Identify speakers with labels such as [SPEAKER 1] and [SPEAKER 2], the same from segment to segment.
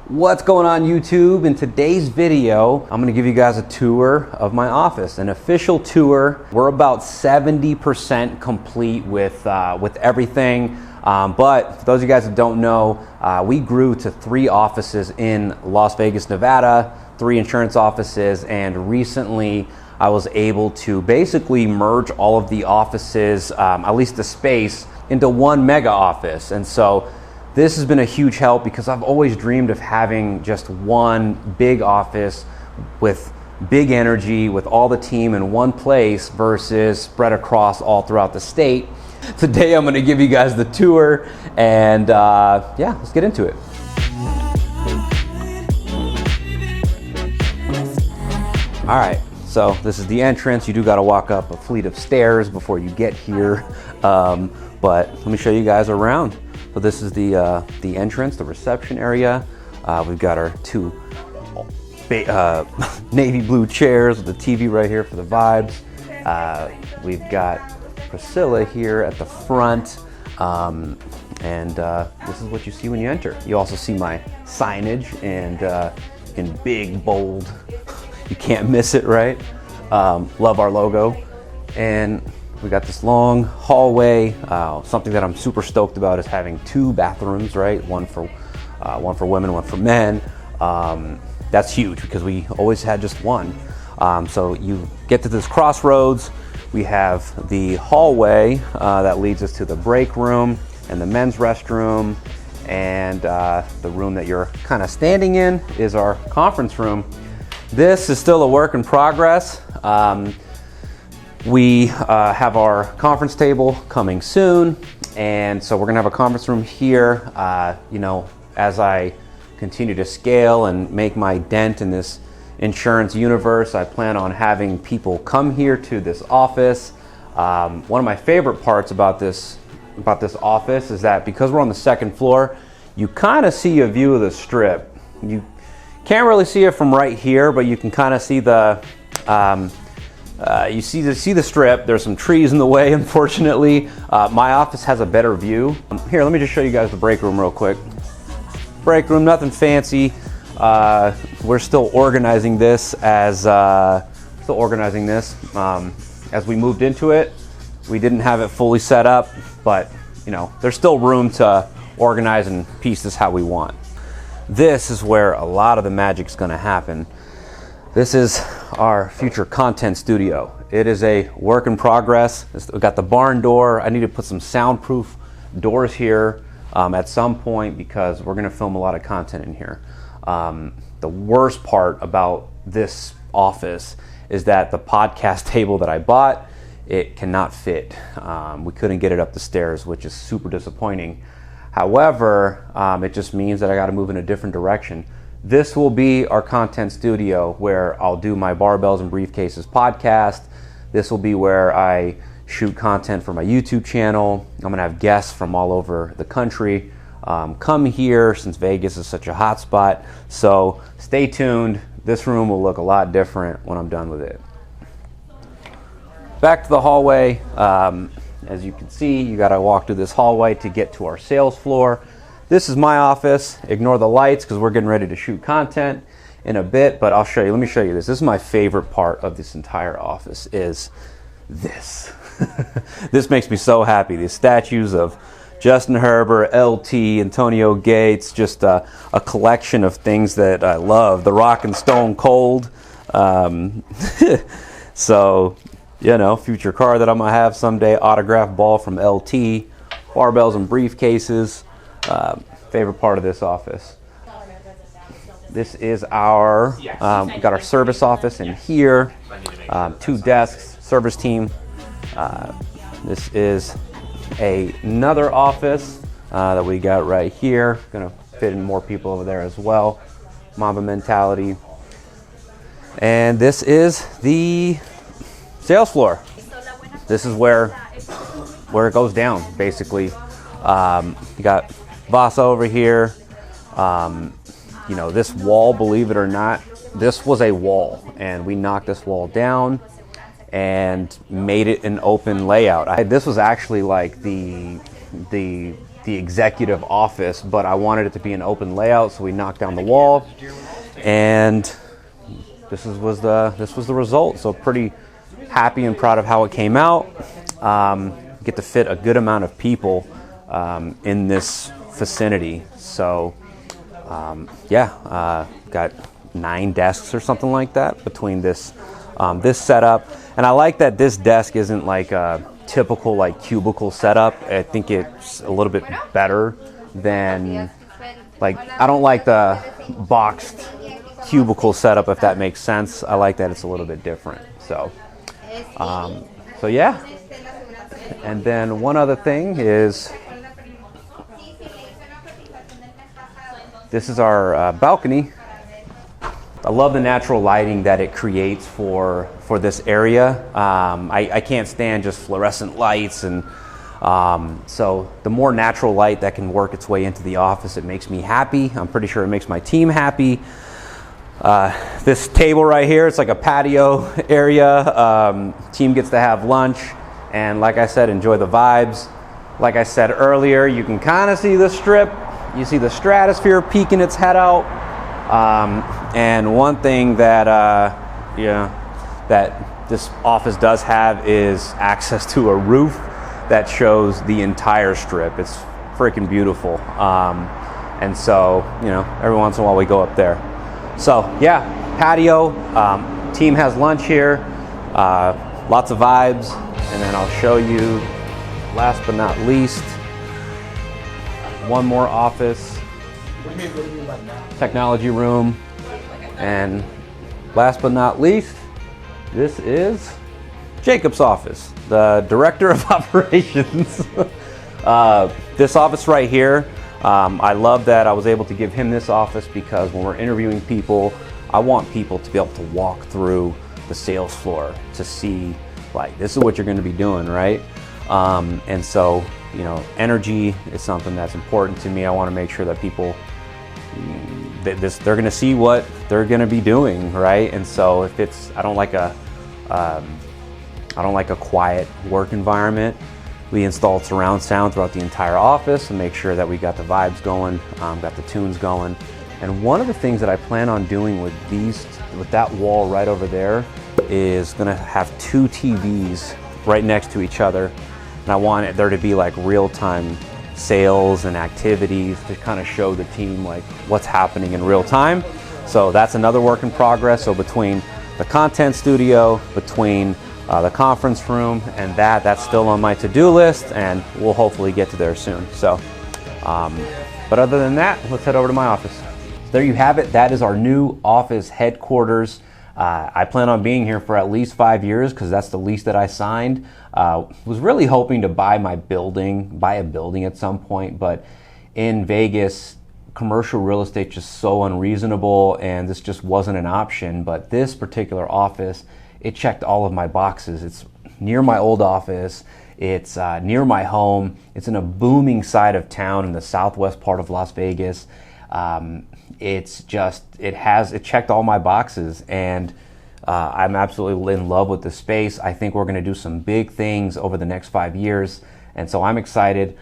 [SPEAKER 1] What's going on YouTube? In today's video, I'm gonna give you guys a tour of my office, an official tour. We're about 70% complete with everything. But for those of you guys that don't know, we grew to 3 offices in Las Vegas, Nevada, 3 insurance offices, and recently I was able to basically merge all of the offices, at least the space, into one mega office. And so this has been a huge help because I've always dreamed of having just one big office with big energy, with all the team in one place versus spread across all throughout the state. Today I'm going to give you guys the tour and yeah, let's get into it. All right, so this is the entrance. You do got to walk up a fleet of stairs before you get here, but let me show you guys around. So this is the entrance, the reception area. We've got our 2 navy blue chairs with the TV right here for the vibes. We've got Priscilla here at the front, and this is what you see when you enter. You also see my signage and in big, bold, you can't miss it, right? Love our logo. And we got this long hallway. Something that I'm super stoked about is having 2 bathrooms, right? One for women, one for men. That's huge because we always had just one. So you get to this crossroads. We have the hallway that leads us to the break room and the men's restroom, and the room that you're kind of standing in is our conference room. This is still a work in progress. We have our conference table coming soon, and so we're gonna have a conference room here. You know, as I continue to scale and make my dent in this insurance universe, I plan on having people come here to this office. One of my favorite parts about this office is that because we're on the 2nd floor, you kind of see a view of the Strip. You can't really see it from right here, but you can kind of see the you see the Strip. There's some trees in the way, unfortunately. My office has a better view. Here, let me just show you guys the break room real quick. Break room, nothing fancy. We're still organizing this as we moved into it. We didn't have it fully set up, but you know, there's still room to organize and piece this how we want. This is where a lot of the magic's gonna happen. This is our future content studio. It is a work in progress. We've got the barn door. I need to put some soundproof doors here at some point because we're gonna film a lot of content in here. The worst part about this office is that the podcast table that I bought, it cannot fit. We couldn't get it up the stairs, which is super disappointing. However, it just means that I got to move in a different direction. This will be our content studio where I'll do my Barbells and Briefcases podcast. This will be where I shoot content for my YouTube channel. I'm gonna have guests from all over the country come here since Vegas is such a hot spot. So stay tuned. This room will look a lot different when I'm done with it. Back to the hallway. As you can see, you gotta walk through this hallway to get to our sales floor. This is my office. Ignore the lights because we're getting ready to shoot content in a bit, but I'll show you. Let me show you this. This is my favorite part of this entire office is this. This makes me so happy. These statues of Justin Herbert, LT, Antonio Gates, just a collection of things that I love. The Rock and Stone Cold. So, you know, future car that I'm gonna have someday, autographed ball from LT, barbells and briefcases. Favorite part of this office. This is our, we got our service office in here, 2 desks, service team. This is another office that we got right here. Gonna fit in more people over there as well. Mamba mentality. And this is the sales floor. This is where it goes down, basically. You got Vasa over here. You know, this wall, believe it or not, this was a wall, and we knocked this wall down and made it an open layout. This was actually like the the executive office, but I wanted it to be an open layout, so we knocked down the wall, and this was the result. So pretty happy and proud of how it came out. Get to fit a good amount of people in this vicinity. So got 9 desks or something like that between this setup. And I like that this desk isn't like a typical like cubicle setup. I think it's a little bit better than, like, I don't like the boxed cubicle setup, if that makes sense. I like that it's a little bit different. So yeah. And then one other thing is, this is our balcony. I love the natural lighting that it creates for this area. I can't stand just fluorescent lights, and so the more natural light that can work its way into the office, it makes me happy. I'm pretty sure it makes my team happy. This table right here, it's like a patio area. Team gets to have lunch, and like I said, enjoy the vibes. Like I said earlier, you can kind of see the strip. You see the stratosphere peeking its head out. And one thing that that this office does have is access to a roof that shows the entire strip. It's freaking beautiful. And so, every once in a while we go up there. So yeah, patio, team has lunch here, lots of vibes. And then I'll show you, last but not least, one more office, technology room, and last but not least, this is Jacob's office, the director of operations. This office right here, I love that I was able to give him this office, because when we're interviewing people, I want people to be able to walk through the sales floor to see, like, this is what you're going to be doing, right? And so, energy is something that's important to me. I want to make sure that people, they're going to see what they're going to be doing, right? And so if it's, I don't like a quiet work environment. We installed surround sound throughout the entire office and make sure that we got the vibes going, got the tunes going. And one of the things that I plan on doing with that wall right over there, is going to have 2 TVs right next to each other. And I want there to be like real-time sales and activities to kind of show the team like what's happening in real time. So that's another work in progress. So between the content studio, between the conference room, and that's still on my to-do list, and we'll hopefully get to there soon. So, but other than that, let's head over to my office. So there you have it. That is our new office headquarters. I plan on being here for at least 5 years, because that's the lease that I signed. Was really hoping to buy a building at some point, but in Vegas, commercial real estate is just so unreasonable, and this just wasn't an option. But this particular office, it checked all of my boxes. It's near my old office. It's near my home. It's in a booming side of town in the southwest part of Las Vegas. It checked all my boxes, and I'm absolutely in love with the space. I think we're going to do some big things over the next 5 years, and so I'm excited,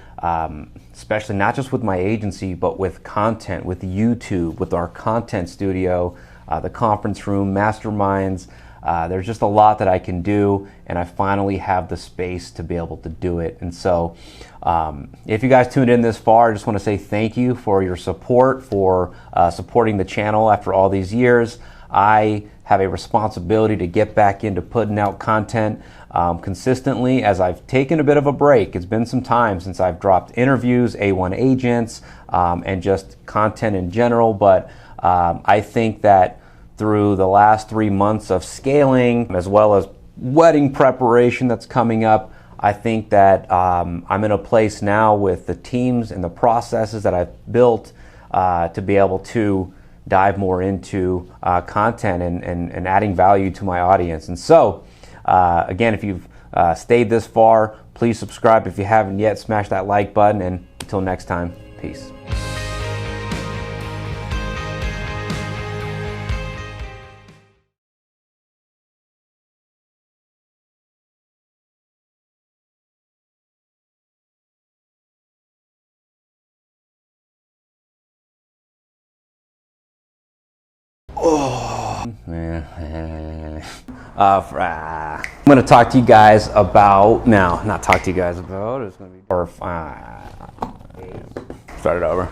[SPEAKER 1] especially not just with my agency, but with content, with YouTube, with our content studio, the conference room, masterminds. There's just a lot that I can do, and I finally have the space to be able to do it. And so if you guys tuned in this far, I just want to say thank you for your support, for supporting the channel after all these years. I have a responsibility to get back into putting out content consistently, as I've taken a bit of a break. It's been some time since I've dropped interviews, A1 agents, and just content in general. But I think that through the last 3 months of scaling, as well as wedding preparation that's coming up, I think that I'm in a place now with the teams and the processes that I've built to be able to dive more into content and adding value to my audience. And so, again, if you've stayed this far, please subscribe. If you haven't yet, smash that like button. And until next time, peace. I'm going to talk to you guys about, no, not talk to you guys about, it's going to be, start it over.